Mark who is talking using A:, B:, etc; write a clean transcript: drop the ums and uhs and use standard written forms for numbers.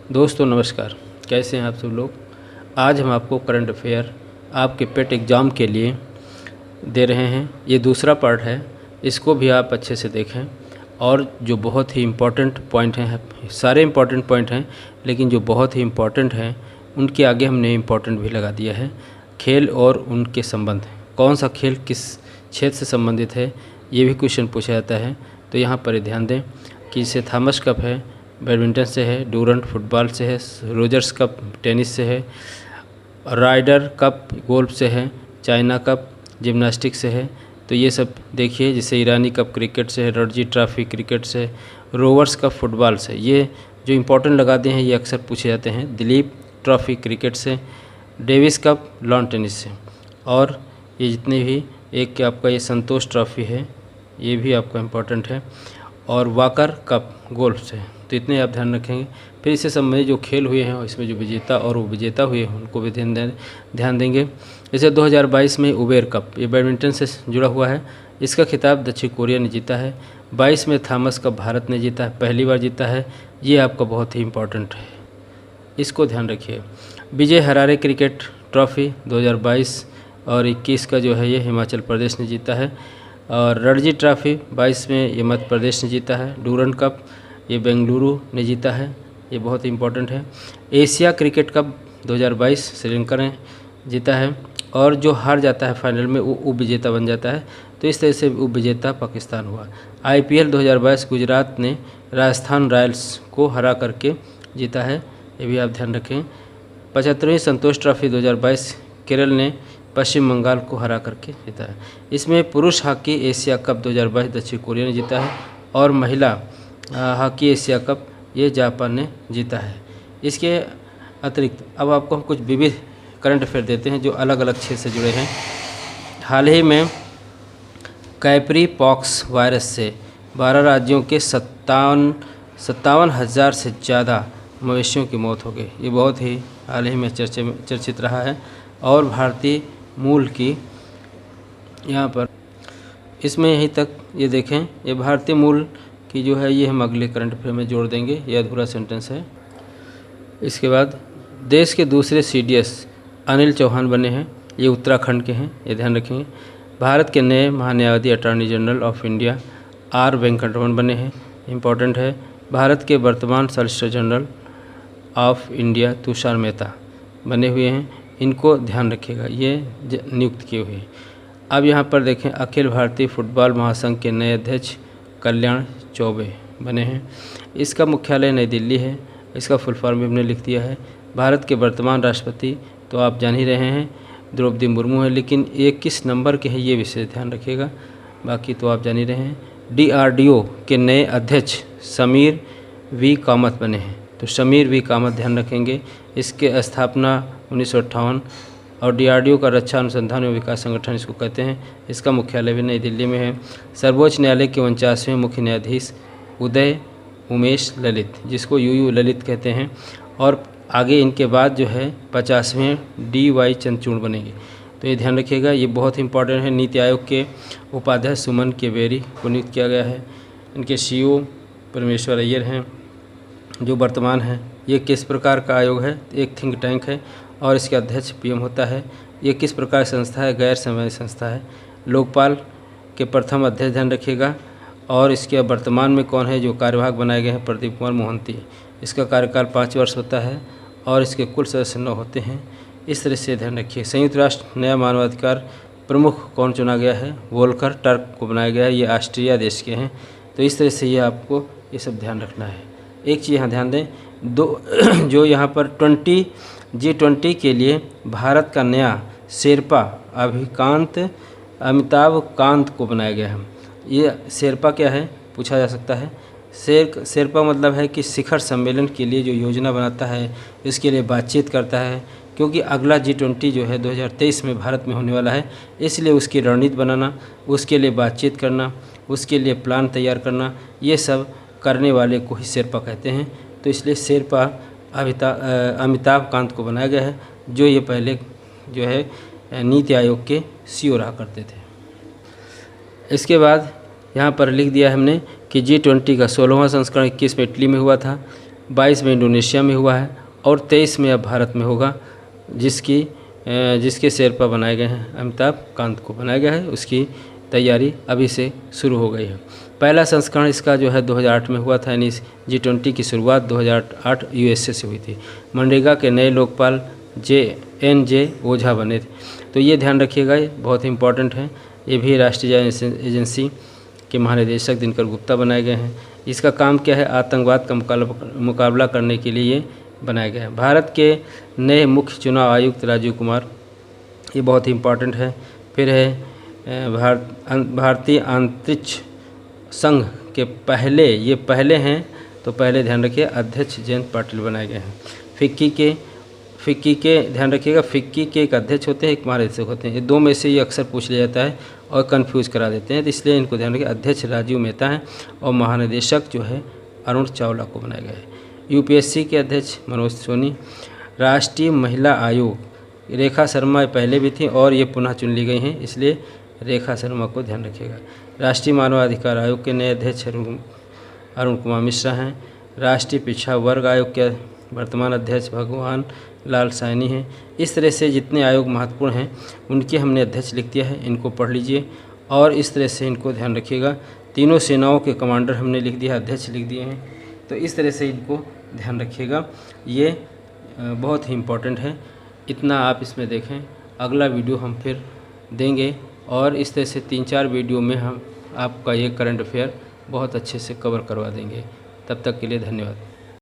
A: दोस्तों नमस्कार, कैसे हैं आप सब लोग। आज हम आपको करंट अफेयर आपके पेट एग्ज़ाम के लिए दे रहे हैं। ये दूसरा पार्ट है, इसको भी आप अच्छे से देखें। और जो बहुत ही इम्पोर्टेंट पॉइंट हैं, सारे इम्पोर्टेंट पॉइंट हैं, लेकिन जो बहुत ही इम्पोर्टेंट हैं उनके आगे हमने इम्पोर्टेंट भी लगा दिया है। खेल और उनके संबंध, कौन सा खेल किस क्षेत्र से संबंधित है, ये भी क्वेश्चन पूछा जाता है। तो यहाँ पर ध्यान दें कि इसे थॉमस कप है, बैडमिंटन से है, डूरंट फुटबॉल से है, रोजर्स कप टेनिस से है, राइडर कप गोल्फ से है, चाइना कप जिम्नास्टिक से है। तो ये सब देखिए, जैसे ईरानी कप क्रिकेट से है, रणजी ट्रॉफी क्रिकेट से, रोवर्स कप फुटबॉल से। ये जो इम्पोर्टेंट लगाते हैं ये अक्सर पूछे जाते हैं। दिलीप ट्रॉफी क्रिकेट से, डेविस कप लॉन टेनिस से, और ये जितने भी एक आपका ये संतोष ट्रॉफी है, ये भी आपका इम्पोर्टेंट है, और वाकर कप गोल्फ से। तो इतने आप ध्यान रखेंगे। फिर इससे संबंधित जो खेल हुए हैं इसमें जो विजेता और वो विजेता हुए हैं उनको भी ध्यान देंगे। जैसे 2022 में उबेर कप, ये बैडमिंटन से जुड़ा हुआ है। इसका खिताब दक्षिण कोरिया ने जीता है। 22 में थॉमस कप भारत ने जीता है, पहली बार जीता है। ये आपका बहुत ही इम्पोर्टेंट है, इसको ध्यान रखिए। विजय हरारे क्रिकेट ट्रॉफी 2022 और 21 का जो है ये हिमाचल प्रदेश ने जीता है। और रणजी ट्रॉफी 22 में ये मध्य प्रदेश ने जीता है। डूरंट कप ये बेंगलुरु ने जीता है, ये बहुत इंपॉर्टेंट है। एशिया क्रिकेट कप 2022 श्रीलंका ने जीता है, और जो हार जाता है फाइनल में वो उप विजेता बन जाता है। तो इस तरह से उप विजेता पाकिस्तान हुआ। IPL 2022 गुजरात ने राजस्थान रॉयल्स को हरा करके जीता है, ये भी आप ध्यान रखें। 75वीं संतोष ट्रॉफी 2022 केरल ने पश्चिम बंगाल को हरा करके जीता है। इसमें पुरुष हॉकी एशिया कप 2022 दक्षिण कोरिया ने जीता है, और महिला हॉकी एशिया कप ये जापान ने जीता है। इसके अतिरिक्त अब आपको हम कुछ विविध करंट अफेयर देते हैं जो अलग अलग क्षेत्र से जुड़े हैं। हाल ही में कैपरी पॉक्स वायरस से 12 राज्यों के 57,000 से ज़्यादा मवेशियों की मौत हो गई। ये बहुत ही हाल ही में चर्चित रहा है। और भारतीय मूल की यहाँ पर इसमें यहीं तक ये देखें, ये भारतीय मूल की जो है ये हम अगले करंट अफेयर में जोड़ देंगे, ये अधूरा सेंटेंस है। इसके बाद देश के दूसरे CDS अनिल चौहान बने हैं, ये उत्तराखंड के हैं, ये ध्यान रखेंगे। भारत के नए महान्यायाधीश attorney general of India R Venkataraman बने हैं, इम्पॉर्टेंट है। भारत के वर्तमान solicitor general of India Tushar Mehta बने हुए हैं, इनको ध्यान रखिएगा, ये नियुक्त किए हुए हैं। अब यहाँ पर देखें, अखिल भारतीय फुटबॉल महासंघ के नए अध्यक्ष कल्याण चौबे बने हैं। इसका मुख्यालय नई दिल्ली है। इसका फुल फॉर्म भी हमने लिख दिया है। भारत के वर्तमान राष्ट्रपति तो आप जान ही रहे हैं, द्रौपदी मुर्मू है, लेकिन ये किस नंबर के हैं ये विशेष ध्यान रखिएगा, बाकी तो आप जान ही रहे हैं। DRDO के नए अध्यक्ष समीर V कामत बने हैं, तो समीर V कामत ध्यान रखेंगे। इसके स्थापना 1958, और DRDO का रक्षा अनुसंधान एवं विकास संगठन इसको कहते हैं। इसका मुख्यालय भी नई दिल्ली में है। सर्वोच्च न्यायालय के 49वें मुख्य न्यायाधीश उदय उमेश ललित, जिसको UU ललित कहते हैं, और आगे इनके बाद जो है 50वें DY चंद्रचूड़ बनेंगे। तो ये ध्यान रखिएगा, ये बहुत इंपॉर्टेंट है। नीति आयोग के उपाध्यक्ष सुमन के बेरी को नियुक्त किया गया है। इनके CEO परमेश्वर अय्यर हैं जो वर्तमान हैं। ये किस प्रकार का आयोग है? एक थिंक टैंक है, और इसके अध्यक्ष PM होता है। ये किस प्रकार की संस्था है? गैर सरकारी संस्था है। लोकपाल के प्रथम अध्यक्ष ध्यान रखिएगा। और इसके वर्तमान में कौन है जो कार्यवाहक बनाए गए हैं? प्रदीप कुमार मोहंती। इसका कार्यकाल 5 वर्ष होता है, और इसके कुल सदस्य 9 होते हैं। इस तरह से ध्यान रखिए। संयुक्त राष्ट्र नया मानवाधिकार प्रमुख कौन चुना गया है? वोल्कर टर्क को बनाया गया है, ये ऑस्ट्रिया देश के हैं। तो इस तरह से ये आपको ये सब ध्यान रखना है। एक चीज़ यहाँ ध्यान दें, जो यहाँ पर G20 के लिए भारत का नया शेरपा अमिताभ कांत को बनाया गया है। ये शेरपा क्या है पूछा जा सकता है। शेरपा मतलब है कि शिखर सम्मेलन के लिए जो योजना बनाता है, इसके लिए बातचीत करता है, क्योंकि अगला G20 जो है 2023 में भारत में होने वाला है, इसलिए उसकी रणनीति बनाना, उसके लिए बातचीत करना, उसके लिए प्लान तैयार करना, ये सब करने वाले को ही शेरपा कहते हैं। तो इसलिए शेरपा अमिताभ कांत को बनाया गया है, जो ये पहले जो है नीति आयोग के CEO रहा करते थे। इसके बाद यहाँ पर लिख दिया हमने कि G20 का 16वां संस्करण 21 में इटली में हुआ था। 22 में इंडोनेशिया में हुआ है और 23 में अब भारत में होगा, जिसके शेरपा बनाए गए हैं, अमिताभ कांत को बनाया गया है। उसकी तैयारी अभी से शुरू हो गई है। पहला संस्करण इसका जो है 2008 में हुआ था, यानी G20 की शुरुआत 2008 USA से हुई थी। मनरेगा के नए लोकपाल N.J. ओझा बने थे। तो ये ध्यान रखिएगा, ये बहुत इंपॉर्टेंट है। ये भी राष्ट्रीय एजेंसी के महानिदेशक दिनकर गुप्ता बनाए गए हैं। इसका काम क्या है? आतंकवाद का मुकाबला करने के लिए ये बनाया गया है। भारत के नए मुख्य चुनाव आयुक्त राजीव कुमार, ये बहुत ही इम्पॉर्टेंट है। फिर है भारतीय अंतरिक्ष संघ के पहले हैं, तो पहले ध्यान रखिए अध्यक्ष जयंत पाटिल बनाए गए हैं। फिक्की के ध्यान रखिएगा, फिक्की के एक अध्यक्ष होते हैं, एक महानिदेशक होते हैं। ये दो में से ये अक्सर पूछ लिया जाता है और कंफ्यूज करा देते हैं, तो इसलिए इनको ध्यान रखिए। अध्यक्ष राजीव मेहता हैं और महानिदेशक जो है अरुण चावला को बनाया गया है। UPSC के अध्यक्ष मनोज सोनी। राष्ट्रीय महिला आयोग रेखा शर्मा पहले भी थी और ये पुनः चुन ली गई हैं, इसलिए रेखा शर्मा को ध्यान रखिएगा। राष्ट्रीय मानवाधिकार आयोग के नए अध्यक्ष अरुण कुमार मिश्रा हैं। राष्ट्रीय पिछड़ा वर्ग आयोग के वर्तमान अध्यक्ष भगवान लाल सैनी हैं। इस तरह से जितने आयोग महत्वपूर्ण हैं उनके हमने अध्यक्ष लिख दिया है, इनको पढ़ लीजिए और इस तरह से इनको ध्यान रखिएगा। तीनों सेनाओं के कमांडर हमने लिख दिया, अध्यक्ष लिख दिए हैं, तो इस तरह से इनको ध्यान रखिएगा। ये बहुत ही इम्पोर्टेंट है, इतना आप इसमें देखें। अगला वीडियो हम फिर देंगे और इस तरह से 3-4 वीडियो में हम आपका ये करंट अफेयर बहुत अच्छे से कवर करवा देंगे। तब तक के लिए धन्यवाद।